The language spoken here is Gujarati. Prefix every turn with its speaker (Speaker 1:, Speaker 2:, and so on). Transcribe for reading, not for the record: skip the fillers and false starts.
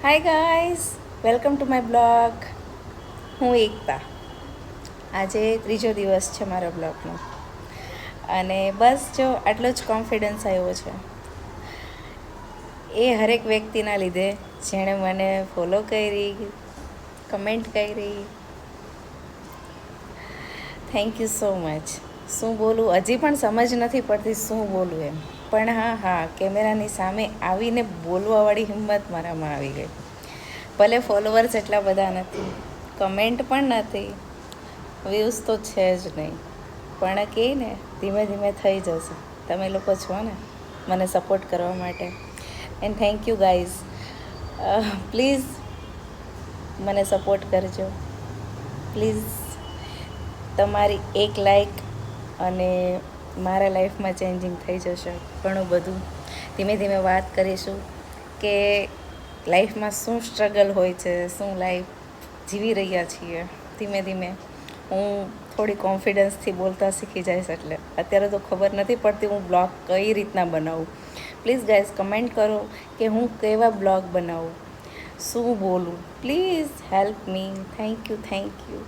Speaker 1: Hi guys, welcome to my blog. હું એકતા. આજે ત્રીજો દિવસ છે મારા બ્લોગનો અને બસ જો આટલો જ કોન્ફિડન્સ આવ્યો છે એ હરેક વ્યક્તિના લીધે જેણે મને ફોલો કરી, કમેન્ટ કરી. Thank you so much. શું બોલું હજી પણ સમજ નથી પડતી શું બોલું એમ, પણ હા કેમેરાની સામે આવીને બોલવાવાળી હિંમત મારામાં આવી ગઈ. ભલે ફોલોવર્સ એટલા બધા નથી, કમેન્ટ પણ નથી, વ્યૂઝ તો છે જ નહીં, પણ કે ને ધીમે ધીમે થઈ જશે. તમે લોકો છો ને મને સપોર્ટ કરવા માટે. And thank you guys. Please મને સપોર્ટ કરજો. પ્લીઝ, તમારી એક લાઈક અને મારા લાઈફમાં ચેન્જિંગ થઈ જશે ઘણું બધું. ધીમે ધીમે વાત કરીશું કે લાઈફમાં શું સ્ટ્રગલ હોય છે, શું લાઈફ જીવી રહ્યા છીએ. ધીમે ધીમે હું થોડી કોન્ફિડન્સથી બોલતા શીખી જઈશ. એટલે અત્યારે તો ખબર નથી પડતી હું બ્લોગ કઈ રીતના બનાવું. પ્લીઝ ગાઈઝ કમેન્ટ કરો કે હું કેવા બ્લોગ બનાવું, શું બોલું. Please help me. Thank you.